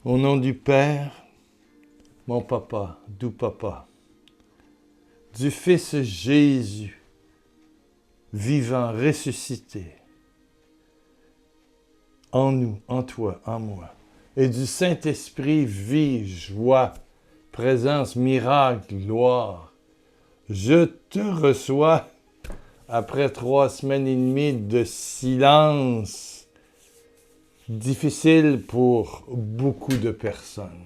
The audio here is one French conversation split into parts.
Au nom du Père, mon papa, doux papa, du Fils Jésus, vivant, ressuscité, en nous, en toi, en moi, et du Saint-Esprit, vie, joie, présence, miracle, gloire, je te reçois après 3 semaines et demie de silence difficile pour beaucoup de personnes.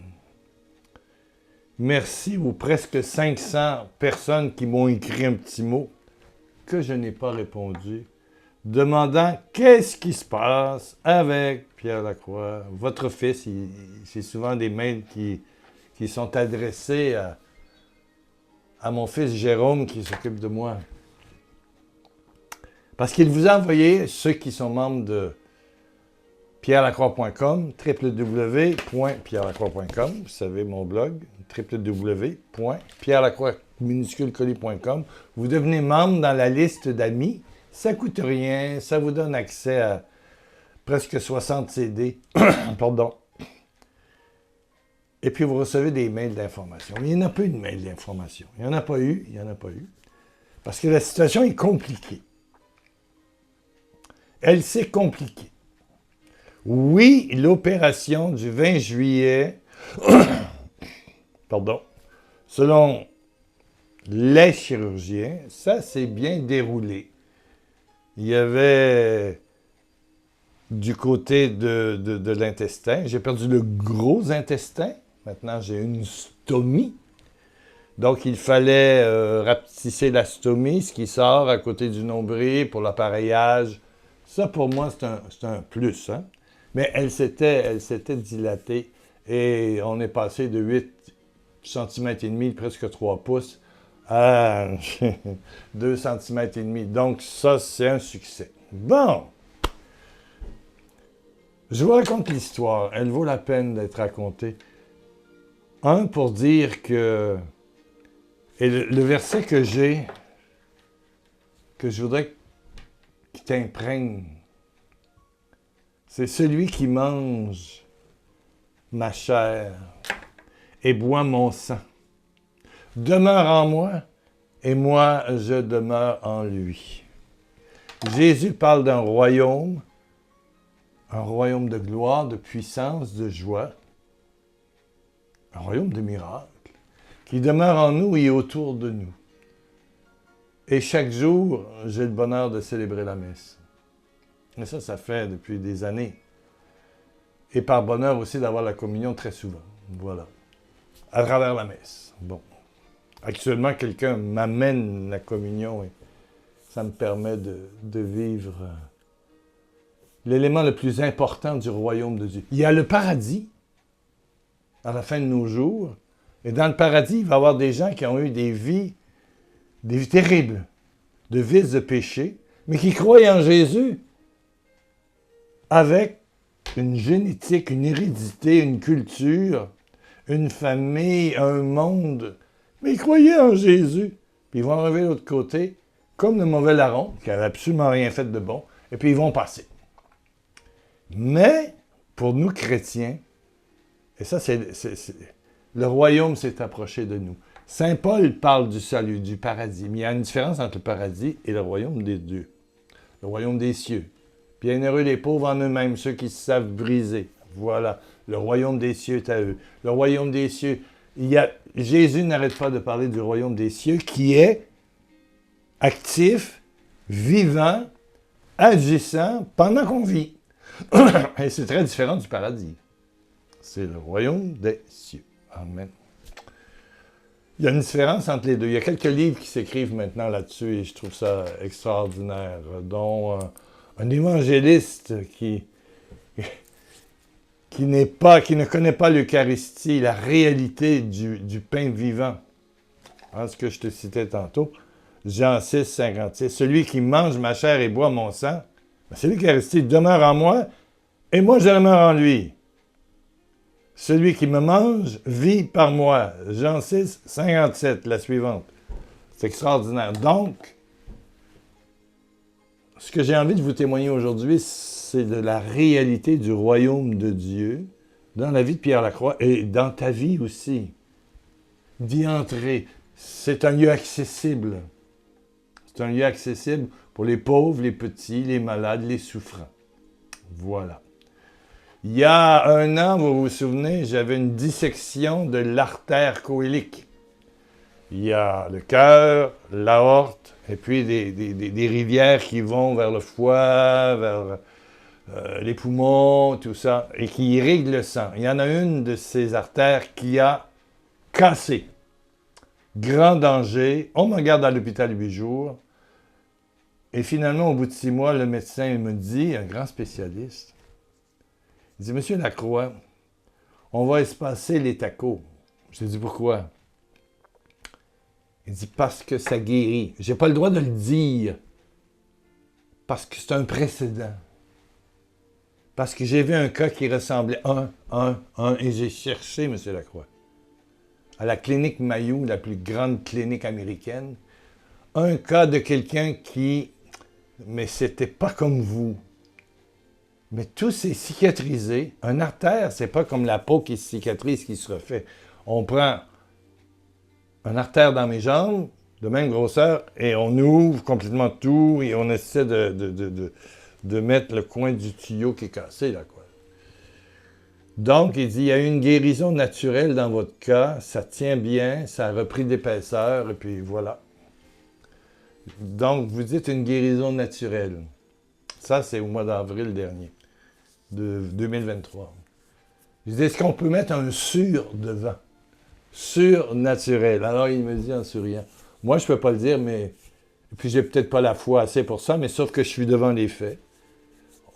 Merci aux presque 500 personnes qui m'ont écrit un petit mot que je n'ai pas répondu, demandant qu'est-ce qui se passe avec Pierre Lacroix, votre fils. C'est souvent des mails qui sont adressés à mon fils Jérôme qui s'occupe de moi. Parce qu'il vous a envoyé, ceux qui sont membres de pierrelacroix.com, www.pierrelacroix.com, vous savez mon blog, www.pierrelacroix.com. Vous devenez membre dans la liste d'amis, ça ne coûte rien, ça vous donne accès à presque 60 CD, pardon. Et puis vous recevez des mails d'information. Il n'y en a pas eu de mails d'information. Il n'y en a pas eu. Parce que la situation est compliquée. Elle s'est compliquée. Oui, l'opération du 20 juillet, pardon, selon les chirurgiens, ça s'est bien déroulé. Il y avait du côté de l'intestin, j'ai perdu le gros intestin, maintenant j'ai une stomie. Donc il fallait rapetisser la stomie, ce qui sort à côté du nombril pour l'appareillage. Ça, pour moi, c'est un plus. Hein? Mais elle s'était dilatée et on est passé de 8 cm et demi, presque 3 pouces, à 2 cm et demi. Donc ça, c'est un succès. Bon! Je vous raconte l'histoire. Elle vaut la peine d'être racontée. Un, pour dire que... Et le verset que j'ai, que je voudrais qui t'imprègne, c'est celui qui mange ma chair et boit mon sang. Demeure en moi et moi je demeure en lui. Jésus parle d'un royaume, un royaume de gloire, de puissance, de joie, un royaume de miracles, qui demeure en nous et autour de nous. Et chaque jour, j'ai le bonheur de célébrer la messe. Et ça fait depuis des années. Et par bonheur aussi d'avoir la communion très souvent. Voilà. À travers la messe. Bon. Actuellement, quelqu'un m'amène la communion et ça me permet de vivre l'élément le plus important du royaume de Dieu. Il y a le paradis à la fin de nos jours. Et dans le paradis, il va y avoir des gens qui ont eu des vies terribles, de vices de péché, mais qui croient en Jésus avec une génétique, une hérédité, une culture, une famille, un monde. Mais ils croyaient en Jésus. Puis ils vont arriver de l'autre côté, comme le mauvais larron, qui n'avait absolument rien fait de bon, et puis ils vont passer. Mais, pour nous chrétiens, et ça, le royaume s'est approché de nous. Saint Paul parle du salut, du paradis, mais il y a une différence entre le paradis et le royaume des dieux, le royaume des cieux. Bienheureux les pauvres en eux-mêmes, ceux qui se savent briser. Voilà, le royaume des cieux est à eux. Le royaume des cieux, Jésus n'arrête pas de parler du royaume des cieux qui est actif, vivant, agissant pendant qu'on vit. Et c'est très différent du paradis. C'est le royaume des cieux. Amen. Il y a une différence entre les deux. Il y a quelques livres qui s'écrivent maintenant là-dessus et je trouve ça extraordinaire, dont un évangéliste qui ne connaît pas l'Eucharistie, la réalité du pain vivant. Hein, ce que je te citais tantôt, Jean 6, 56. Celui qui mange ma chair et boit mon sang, c'est l'Eucharistie, demeure en moi et moi je demeure en lui. Celui qui me mange vit par moi. Jean 6, 57, la suivante. C'est extraordinaire. Donc, ce que j'ai envie de vous témoigner aujourd'hui, c'est de la réalité du royaume de Dieu dans la vie de Pierre Lacroix et dans ta vie aussi, d'y entrer. C'est un lieu accessible. C'est un lieu accessible pour les pauvres, les petits, les malades, les souffrants. Voilà. Il y a un an, vous vous souvenez, j'avais une dissection de l'artère coélique. Il y a le cœur, l'aorte, et puis des rivières qui vont vers le foie, vers les poumons, tout ça, et qui irriguent le sang. Il y en a une de ces artères qui a cassé. Grand danger. On me garde à l'hôpital 8 jours. Et finalement, au bout de 6 mois, le médecin me dit, un grand spécialiste, il dit, Monsieur Lacroix, on va espacer les tacos. Je lui dis, pourquoi? Il dit, parce que ça guérit. J'ai pas le droit de le dire. Parce que c'est un précédent. Parce que j'ai vu un cas qui ressemblait et j'ai cherché, M. Lacroix. À la clinique Mayo, la plus grande clinique américaine, un cas de quelqu'un qui... Mais c'était pas comme vous. Mais tout s'est cicatrisé. Un artère, c'est pas comme la peau qui se cicatrise, qui se refait. On prend un artère dans mes jambes, de même grosseur, et on ouvre complètement tout, et on essaie de mettre le coin du tuyau qui est cassé, là, quoi. Donc, il dit, il y a eu une guérison naturelle dans votre cas, ça tient bien, ça a repris d'épaisseur, et puis voilà. Donc, vous dites une guérison naturelle. Ça, c'est au mois d'avril dernier, de 2023. Je dis, est-ce qu'on peut mettre un sur devant? Surnaturel. Alors, il me dit en souriant, moi, je ne peux pas le dire, mais... Puis, j'ai peut-être pas la foi assez pour ça, mais sauf que je suis devant les faits.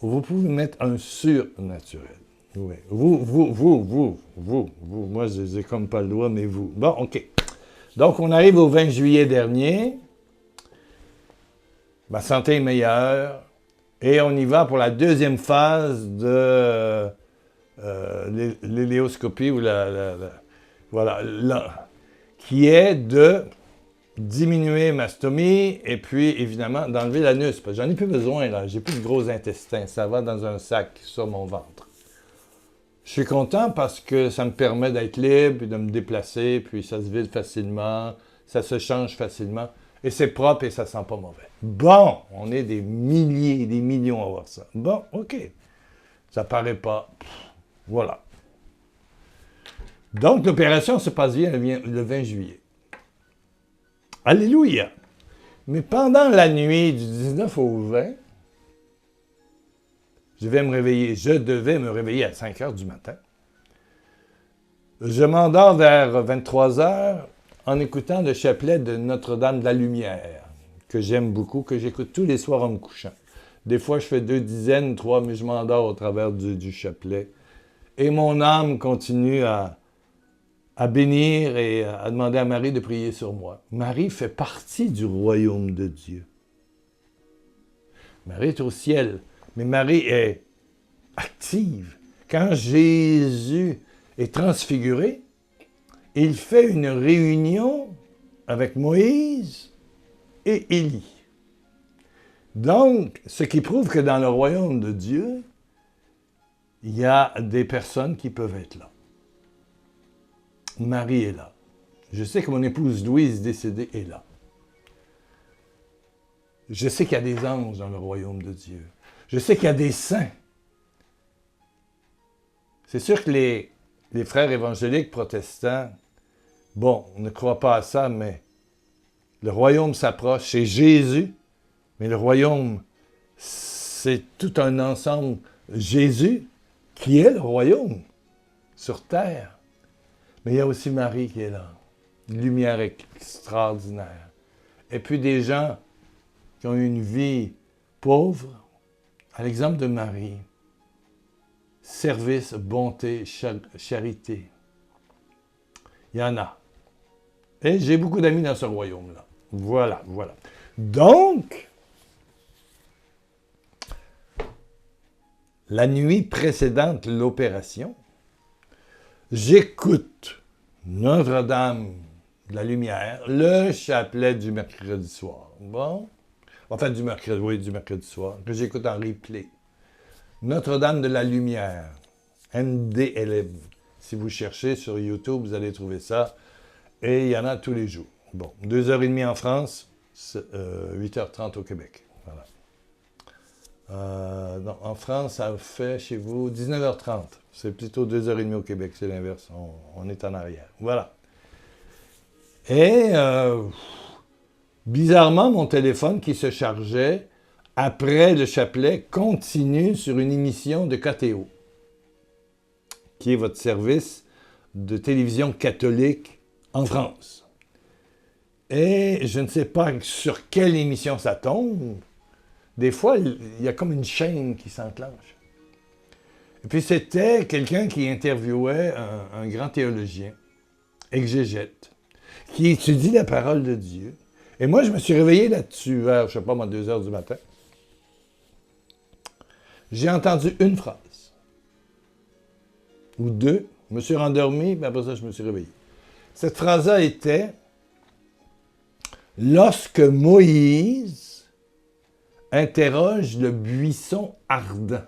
Vous pouvez mettre un surnaturel. Oui. Vous. Moi, je n'ai comme pas le droit, mais vous. Bon, OK. Donc, on arrive au 20 juillet dernier. Ma santé est meilleure. Et on y va pour la deuxième phase de l'éléoscopie, ou qui est de diminuer ma stomie et puis, évidemment, d'enlever l'anus. Parce que j'en ai plus besoin, là. J'ai plus de gros intestins. Ça va dans un sac sur mon ventre. Je suis content parce que ça me permet d'être libre et de me déplacer, puis ça se vide facilement, ça se change facilement, et c'est propre et ça sent pas mauvais. Bon, on est des milliers, des millions à voir ça. Bon, OK. Ça paraît pas. Voilà. Donc, l'opération se passe bien le 20 juillet. Alléluia! Mais pendant la nuit du 19 au 20, je devais me réveiller à 5 heures du matin. Je m'endors vers 23 heures en écoutant le chapelet de Notre-Dame de la Lumière, que j'aime beaucoup, que j'écoute tous les soirs en me couchant. Des fois, je fais 2 dizaines, 3, mais je m'endors au travers du chapelet. Et mon âme continue à bénir et à demander à Marie de prier sur moi. Marie fait partie du royaume de Dieu. Marie est au ciel, mais Marie est active. Quand Jésus est transfiguré, il fait une réunion avec Moïse et Élie. Donc, ce qui prouve que dans le royaume de Dieu, il y a des personnes qui peuvent être là. Marie est là. Je sais que mon épouse Louise, décédée, est là. Je sais qu'il y a des anges dans le royaume de Dieu. Je sais qu'il y a des saints. C'est sûr que les frères évangéliques protestants, bon, on ne croit pas à ça, mais le royaume s'approche. C'est Jésus, mais le royaume, c'est tout un ensemble. Jésus, qui est le royaume sur terre. Mais il y a aussi Marie qui est là. Une lumière extraordinaire. Et puis des gens qui ont eu une vie pauvre, à l'exemple de Marie. Service, bonté, charité. Il y en a. Et j'ai beaucoup d'amis dans ce royaume-là. Voilà. Donc, la nuit précédente l'opération, j'écoute Notre-Dame de la Lumière, le chapelet du mercredi soir. Bon, enfin du mercredi soir, que j'écoute en replay. Notre-Dame de la Lumière. MDLF. Si vous cherchez sur YouTube, vous allez trouver ça. Et il y en a tous les jours. Bon, 2h30 en France, 8h30 au Québec. Voilà. Non, en France, ça fait chez vous 19h30. C'est plutôt 2h30 au Québec, c'est l'inverse. On est en arrière. Voilà. Et bizarrement, mon téléphone qui se chargeait après le chapelet continue sur une émission de KTO, qui est votre service de télévision catholique en France. Et je ne sais pas sur quelle émission ça tombe. Des fois, il y a comme une chaîne qui s'enclenche. Et puis c'était quelqu'un qui interviewait un grand théologien, exégète, qui étudie la parole de Dieu. Et moi, je me suis réveillé là-dessus vers, je ne sais pas moi, 2h du matin. J'ai entendu une phrase. Ou deux. Je me suis rendormi, puis après ça, je me suis réveillé. Cette phrase-là était « Lorsque Moïse interroge le buisson ardent ».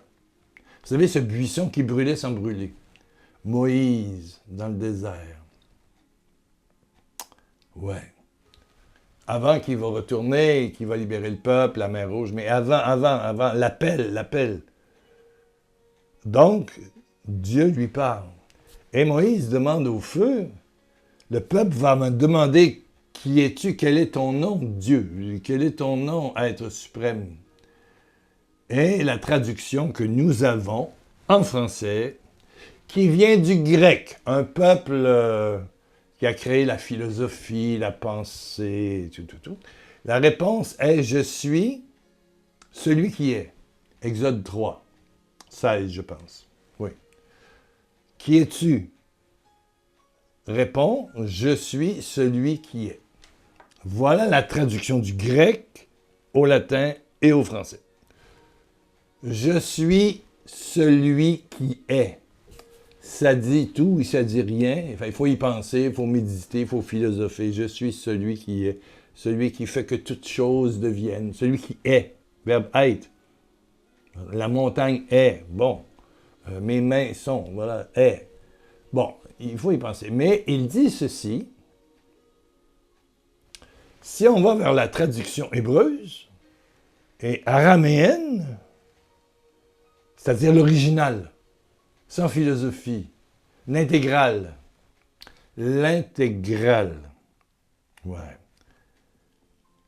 Vous savez, ce buisson qui brûlait sans brûler. Moïse, dans le désert. Ouais. Avant qu'il va retourner, qu'il va libérer le peuple, la mer Rouge, mais avant, l'appel. Donc, Dieu lui parle. Et Moïse demande au feu, le peuple va me demander, qui es-tu, quel est ton nom, Dieu, quel est ton nom, être suprême. Et la traduction que nous avons en français, qui vient du grec, un peuple qui a créé la philosophie, la pensée, tout. La réponse est « Je suis celui qui est ». Exode 3, 16, je pense. Oui. Qui es-tu? Réponds « Je suis celui qui est ». Voilà la traduction du grec au latin et au français. Je suis celui qui est. Ça dit tout et ça dit rien. Enfin, il faut y penser, il faut méditer, il faut philosopher. Je suis celui qui est. Celui qui fait que toutes choses deviennent. Celui qui est. Verbe être. La montagne est. Bon. Mes mains sont. Voilà. Est. Bon. Il faut y penser. Mais il dit ceci. Si on va vers la traduction hébreuse et araméenne, c'est-à-dire l'original, sans philosophie, l'intégrale. L'intégrale. Ouais.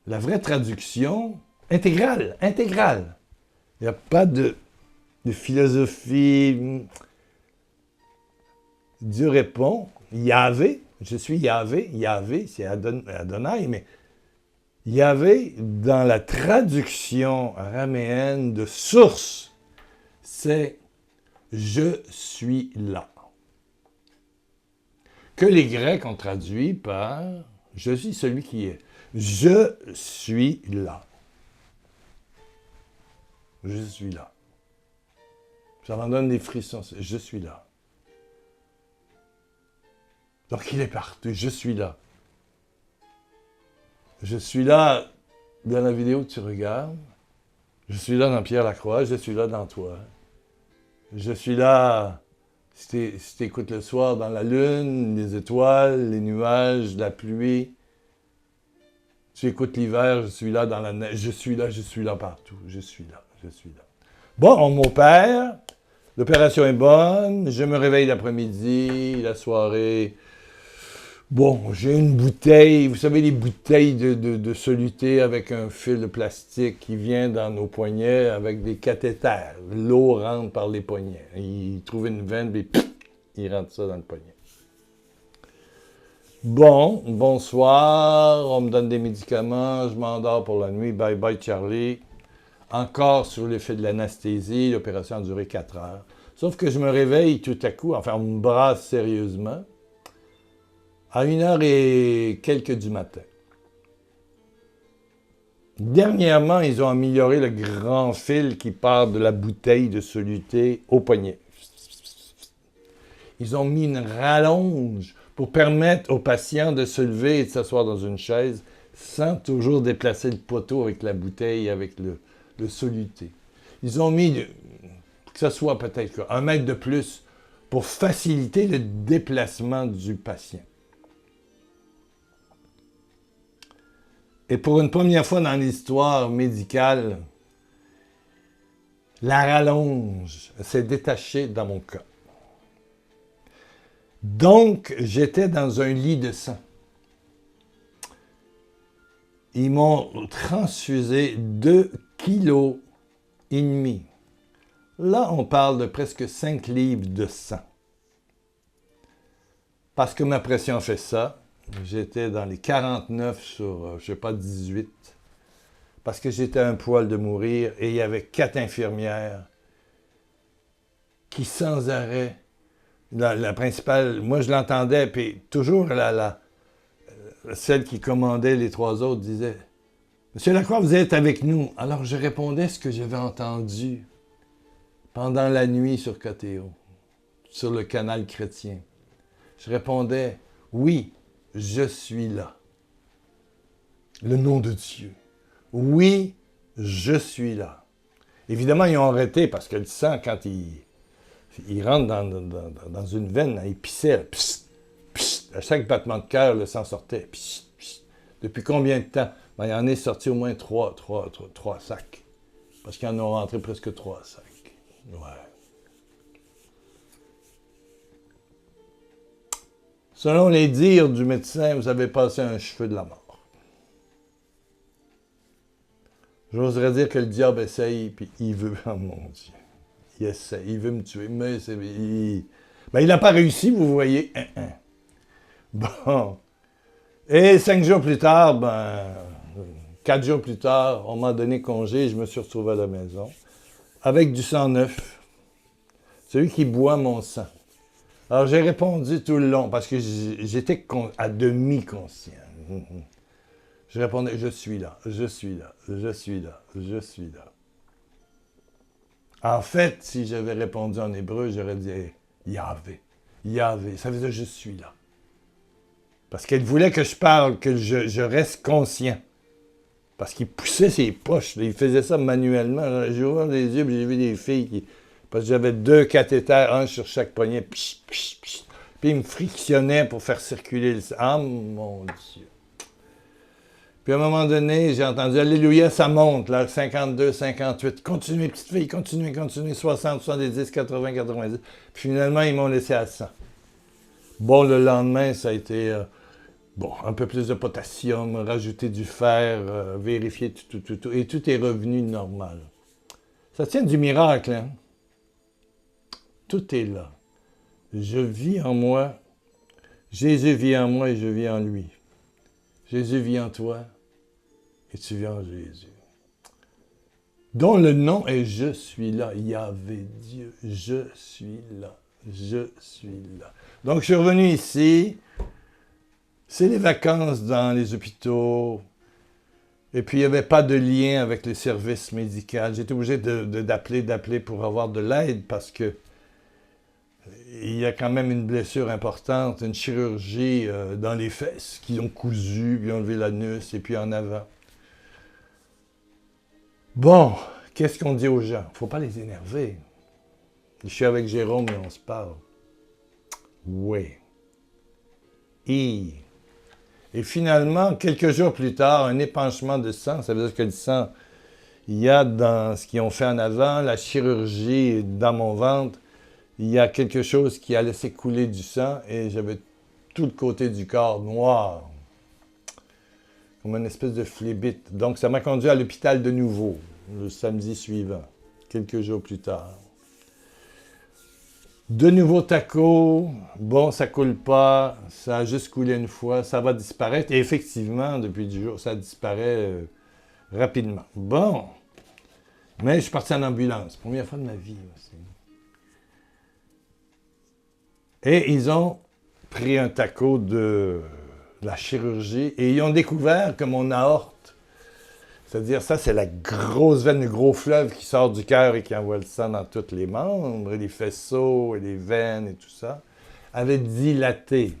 La vraie traduction, intégrale. Il n'y a pas de philosophie. Dieu répond, Yahvé, je suis Yahvé, Yahvé, c'est Adonai, mais Yahvé, dans la traduction araméenne de source, c'est « je suis là ». Que les Grecs ont traduit par « je suis celui qui est ». Je suis là. Je suis là. Ça m'en donne des frissons. Je suis là. Donc il est partout. Je suis là. Je suis là dans la vidéo que tu regardes. Je suis là dans Pierre Lacroix. Je suis là dans toi. Je suis là, si tu écoutes le soir, dans la lune, les étoiles, les nuages, la pluie. Tu écoutes l'hiver, je suis là dans la neige. Je suis là partout. Je suis là. Bon, on m'opère. L'opération est bonne. Je me réveille l'après-midi, la soirée. Bon, j'ai une bouteille, vous savez, les bouteilles de soluté avec un fil de plastique qui vient dans nos poignets avec des cathéters. L'eau rentre par les poignets. Il trouve une veine, puis il rentre ça dans le poignet. Bon, bonsoir, on me donne des médicaments, je m'endors pour la nuit, bye bye Charlie. Encore sur l'effet de l'anesthésie, l'opération a duré 4 heures. Sauf que je me réveille tout à coup, enfin on me brasse sérieusement, à 1h et quelques du matin. Dernièrement, ils ont amélioré le grand fil qui part de la bouteille de soluté au poignet. Ils ont mis une rallonge pour permettre aux patients de se lever et de s'asseoir dans une chaise sans toujours déplacer le poteau avec la bouteille, avec le soluté. Ils ont mis, que ce soit peut-être 1 mètre de plus pour faciliter le déplacement du patient. Et pour une première fois dans l'histoire médicale, la rallonge s'est détachée dans mon cas. Donc, j'étais dans un lit de sang. Ils m'ont transfusé 2,5 kg. Là, on parle de presque 5 livres de sang. Parce que ma pression fait ça. J'étais dans les 49 sur, je sais pas, 18. Parce que j'étais à un poil de mourir et il y avait 4 infirmières qui, sans arrêt, la principale, moi je l'entendais, puis toujours celle qui commandait les 3 autres disait « Monsieur Lacroix, vous êtes avec nous. » Alors je répondais ce que j'avais entendu pendant la nuit sur KTO, sur le canal chrétien. Je répondais « Oui, je suis là. Le nom de Dieu. Oui, je suis là. » Évidemment, ils ont arrêté parce que le sang, quand il rentre dans une veine, il pissait. Psst, psst, à chaque battement de cœur, le sang sortait. Psst, psst. Depuis combien de temps? Ben, il en est sorti au moins 3 sacs. Parce qu'ils en ont rentré presque 3 sacs. Ouais. Selon les dires du médecin, vous avez passé un cheveu de la mort. J'oserais dire que le diable essaye, puis il veut, oh mon Dieu, il essaye, il veut me tuer, mais il n'a pas réussi, vous voyez. Bon. Et 5 jours plus tard, 4 jours plus tard, on m'a donné congé, je me suis retrouvé à la maison, avec du sang neuf, celui qui boit mon sang. Alors, j'ai répondu tout le long, parce que j'étais à demi conscient. Je répondais, je suis là, je suis là, je suis là, je suis là. En fait, si j'avais répondu en hébreu, j'aurais dit Yahvé, Yahvé, ça veut dire je suis là. Parce qu'elle voulait que je parle, que je reste conscient. Parce qu'il poussait ses poches, il faisait ça manuellement. J'ai ouvert les yeux et j'ai vu des filles qui... Parce que j'avais 2 cathéters, un sur chaque poignet. Puis il me frictionnait pour faire circuler le sang. Ah, mon Dieu. Puis à un moment donné, j'ai entendu « Alléluia, ça monte, là, 52, 58. Continuez, petites filles, continuez, 60, 70, 80, 90. » Puis finalement, ils m'ont laissé à 100. Bon, le lendemain, ça a été... un peu plus de potassium, rajouter du fer, vérifier tout. Et tout est revenu normal. Ça tient du miracle, hein? Tout est là. Je vis en moi. Jésus vit en moi et je vis en lui. Jésus vit en toi et tu vis en Jésus. Dont le nom est « Je suis là ». Yahvé Dieu, je suis là. Je suis là. Donc, je suis revenu ici. C'est les vacances dans les hôpitaux. Et puis, il n'y avait pas de lien avec les services médicaux. J'étais obligé d'appeler pour avoir de l'aide parce que il y a quand même une blessure importante, une chirurgie dans les fesses qu'ils ont cousu, puis enlevé l'anus et puis en avant. Bon, qu'est-ce qu'on dit aux gens? Il ne faut pas les énerver. Je suis avec Jérôme et on se parle. Oui. Et finalement, quelques jours plus tard, un épanchement de sang, ça veut dire que le sang, il y a dans ce qu'ils ont fait en avant, la chirurgie dans mon ventre, il y a quelque chose qui a laissé couler du sang et j'avais tout le côté du corps noir, comme une espèce de phlébite. Donc ça m'a conduit à l'hôpital de nouveau, le samedi suivant, quelques jours plus tard. De nouveau taco, bon, ça coule pas, ça a juste coulé une fois, ça va disparaître. Et effectivement, depuis 10 jours, ça disparaît rapidement. Bon, mais je suis parti en ambulance, première fois de ma vie aussi. Et ils ont pris un taco de la chirurgie et ils ont découvert que mon aorte, c'est-à-dire ça, c'est la grosse veine, le gros fleuve qui sort du cœur et qui envoie le sang dans tous les membres, et les faisceaux, et les veines et tout ça, avait dilaté.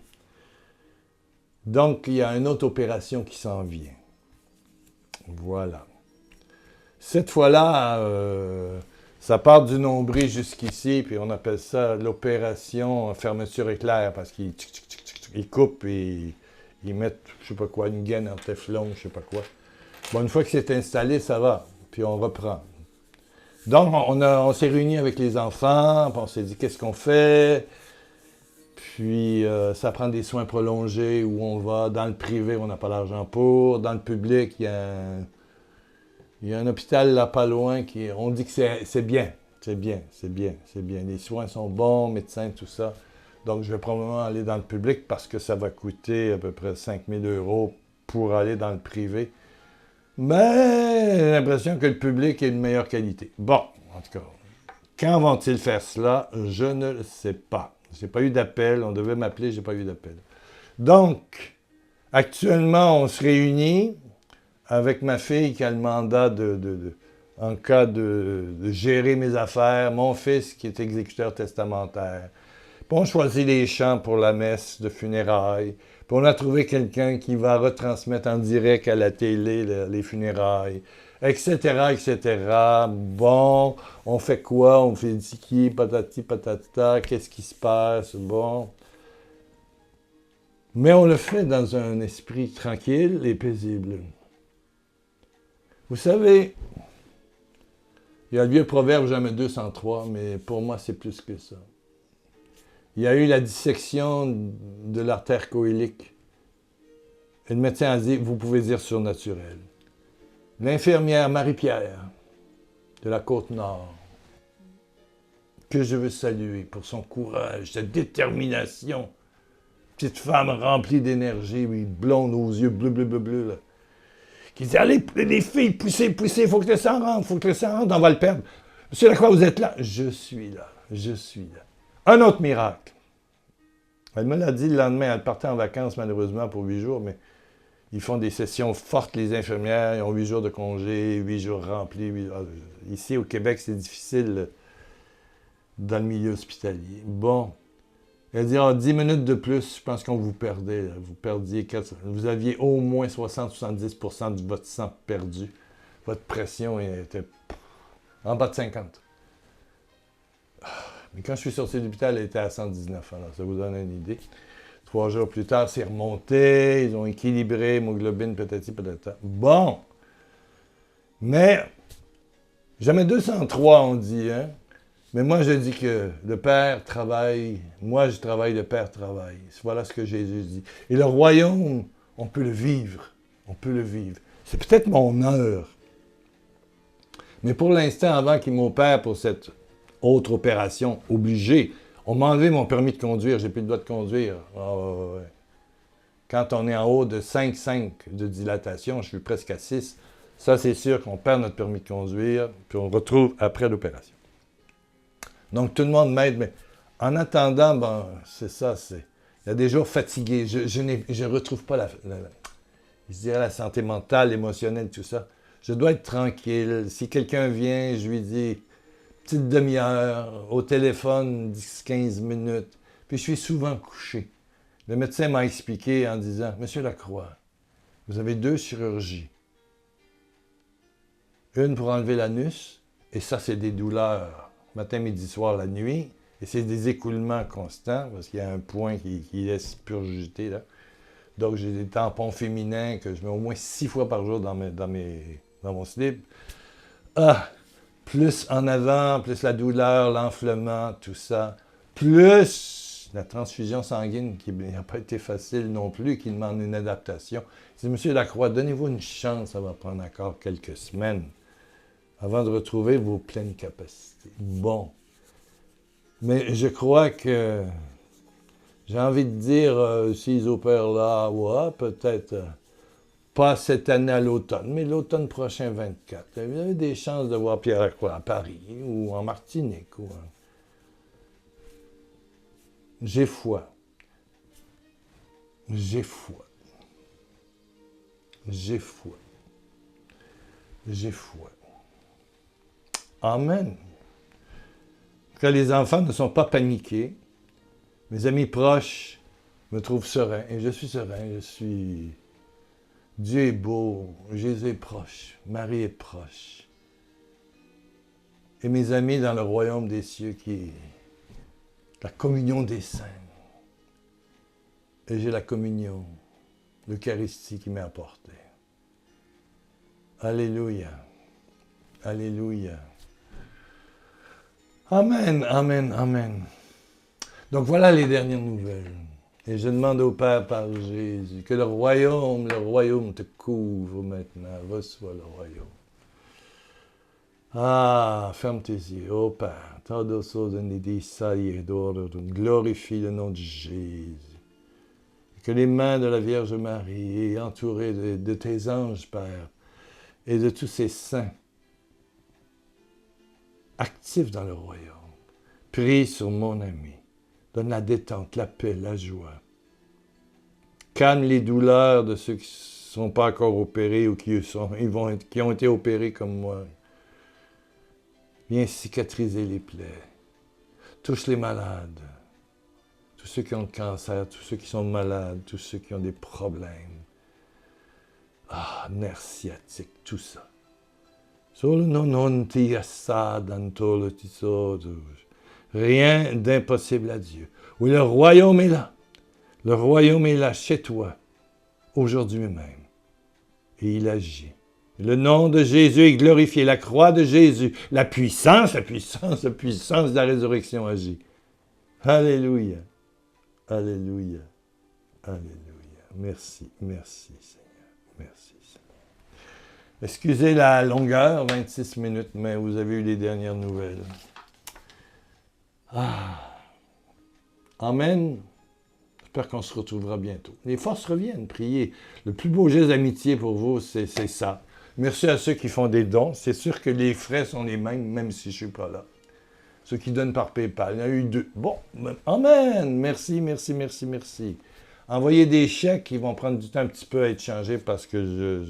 Donc, il y a une autre opération qui s'en vient. Voilà. Cette fois-là, Ça part du nombril jusqu'ici, puis on appelle ça l'opération fermeture éclair, parce qu'ils coupent et ils mettent, je sais pas quoi, une gaine en téflon, je sais pas quoi. Bon, une fois que c'est installé, ça va, puis on reprend. Donc, on s'est réunis avec les enfants, puis on s'est dit, qu'est-ce qu'on fait? Puis, ça prend des soins prolongés où on va. Dans le privé, on n'a pas l'argent pour. Dans le public, il y a un hôpital là pas loin on dit que c'est bien. C'est bien. Les soins sont bons, médecins, tout ça. Donc, je vais probablement aller dans le public parce que ça va coûter à peu près 5 000 € pour aller dans le privé. Mais j'ai l'impression que le public est de meilleure qualité. Bon, en tout cas, quand vont-ils faire cela? Je ne le sais pas. J'ai pas eu d'appel. On devait m'appeler, j'ai pas eu d'appel. Donc, actuellement, on se réunit avec ma fille qui a le mandat en cas de gérer mes affaires, mon fils qui est exécuteur testamentaire. Puis on choisit les chants pour la messe de funérailles. Puis on a trouvé quelqu'un qui va retransmettre en direct à la télé les funérailles, etc., etc. Bon, on fait quoi? On fait tiki, patati, patata, qu'est-ce qui se passe? Bon. Mais on le fait dans un esprit tranquille et paisible. Vous savez, il y a le vieux proverbe jamais 203, mais pour moi, c'est plus que ça. Il y a eu la dissection de l'artère coïlique. Et le médecin a dit, vous pouvez dire surnaturel. L'infirmière Marie-Pierre, de la Côte-Nord, que je veux saluer pour son courage, sa détermination. Petite femme remplie d'énergie, blonde aux yeux bleus, là. Qui dit, allez, les filles, poussez, il faut que le sang rentre, on va le perdre. Monsieur Lacroix, vous êtes là? Je suis là. Un autre miracle. Elle me l'a dit le lendemain, elle partait en vacances malheureusement pour 8 jours, mais ils font des sessions fortes, les infirmières, ils ont 8 jours de congé, 8 jours remplis. Ici au Québec, c'est difficile dans le milieu hospitalier. Bon. Elle dit, 10 minutes de plus, je pense qu'on vous perdait. Là. Vous aviez au moins 60-70% de votre sang perdu. Votre pression était en bas de 50. Mais quand je suis sorti de l'hôpital, elle était à 119. Alors, ça vous donne une idée. 3 jours plus tard, c'est remonté. Ils ont équilibré, hémoglobine, patati, patata. Bon. Mais, jamais 203, on dit, hein. Mais moi, je dis que le Père travaille. Moi, je travaille, le Père travaille. Voilà ce que Jésus dit. Et le royaume, on peut le vivre. C'est peut-être mon heure. Mais pour l'instant, avant qu'il m'opère pour cette autre opération obligée, on m'a enlevé mon permis de conduire. J'ai plus le droit de conduire. Ouais. Quand on est en haut de 5,5 de dilatation, je suis presque à 6. Ça, c'est sûr qu'on perd notre permis de conduire, puis on le retrouve après l'opération. Donc, tout le monde m'aide, mais en attendant, bon, c'est ça, il y a des jours fatigués. Je ne retrouve pas je dirais la santé mentale, émotionnelle, tout ça. Je dois être tranquille. Si quelqu'un vient, je lui dis petite demi-heure, au téléphone, 10-15 minutes. Puis je suis souvent couché. Le médecin m'a expliqué en disant, Monsieur Lacroix, vous avez 2 chirurgies. Une pour enlever l'anus, et ça, c'est des douleurs. Matin, midi, soir, la nuit. Et c'est des écoulements constants, parce qu'il y a un point qui laisse purgiter, là. Donc, j'ai des tampons féminins que je mets au moins 6 fois par jour dans mon slip. Plus en avant, plus la douleur, l'enflement, tout ça. Plus la transfusion sanguine, qui n'a pas été facile non plus, qui demande une adaptation. Je dis, Monsieur Lacroix, donnez-vous une chance, ça va prendre encore quelques semaines avant de retrouver vos pleines capacités. Bon. Mais je crois que j'ai envie de dire, s'ils opèrent là, ouais, peut-être pas cette année à l'automne, mais l'automne prochain 24. Vous avez des chances de voir Pierre Lacroix à Paris ou en Martinique. J'ai foi. Amen. Que les enfants ne sont pas paniqués. Mes amis proches me trouvent serein. Et je suis serein. Dieu est beau. Jésus est proche. Marie est proche. et mes amis dans le royaume des cieux qui est la communion des saints. Et j'ai la communion, l'Eucharistie qui m'est apportée. Alléluia. Alléluia. Amen, amen, amen. Donc voilà les dernières nouvelles. Et je demande au Père par Jésus que le royaume te couvre maintenant. Reçois le royaume. Ah, ferme tes yeux, ô Père. Glorifie le nom de Jésus. Que les mains de la Vierge Marie aient entouré de tes anges, Père, et de tous ces saints actifs dans le royaume. Prie sur mon ami. Donne la détente, la paix, la joie. Calme les douleurs de ceux qui ne sont pas encore opérés ou qui ont été opérés comme moi. Viens cicatriser les plaies. Touche les malades. Tous ceux qui ont le cancer, tous ceux qui sont malades, tous ceux qui ont des problèmes. Ah, nerfs sciatiques, tout ça. Solo non ti assadanto rien d'impossible à Dieu. Oui, le royaume est là. Le royaume est là chez toi, aujourd'hui même. Et il agit. Le nom de Jésus est glorifié. La croix de Jésus, la puissance de la résurrection agit. Alléluia. Alléluia. Alléluia. Merci, merci Seigneur. Merci Seigneur. Excusez la longueur, 26 minutes, mais vous avez eu les dernières nouvelles. Ah. Amen. J'espère qu'on se retrouvera bientôt. Les forces reviennent, priez. Le plus beau geste d'amitié pour vous, c'est ça. Merci à ceux qui font des dons. C'est sûr que les frais sont les mêmes, même si je ne suis pas là. Ceux qui donnent par PayPal. Il y en a eu 2. Bon, amen. Merci, merci, merci, merci. Envoyez des chèques, ils vont prendre du temps un petit peu à être changés parce que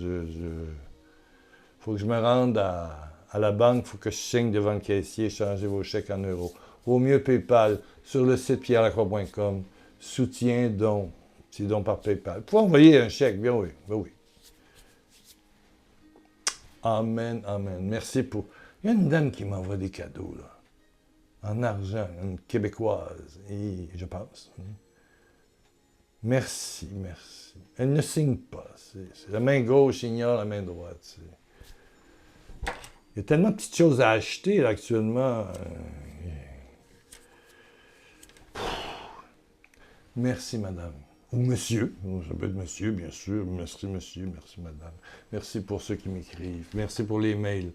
faut que je me rende à la banque, il faut que je signe devant le caissier, changer vos chèques en euros. Au mieux PayPal, sur le site pierrelacroix.com, soutien, don, c'est don par PayPal. Vous pouvez envoyer un chèque, bien oui, bien oui. Amen, amen. Merci pour... Il y a une dame qui m'envoie des cadeaux, là, en argent, une Québécoise, et je pense. Merci, merci. Elle ne signe pas. C'est la main gauche ignore la main droite. Il y a tellement de petites choses à acheter là, actuellement. Merci, madame. Ou monsieur. Ça peut être monsieur, bien sûr. Merci, monsieur. Merci, madame. Merci pour ceux qui m'écrivent. Merci pour les mails.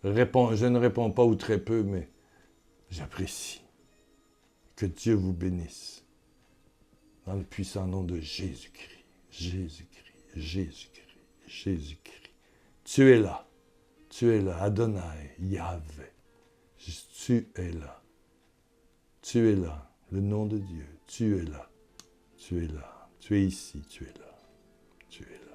Je ne réponds pas ou très peu, mais j'apprécie. Que Dieu vous bénisse. Dans le puissant nom de Jésus-Christ. Jésus-Christ. Jésus-Christ. Jésus-Christ. Tu es là. Tu es là. Adonai. Yahvé. Tu es là. Tu es là. Le nom de Dieu. Tu es là. Tu es là. Tu es ici. Tu es là. Tu es là.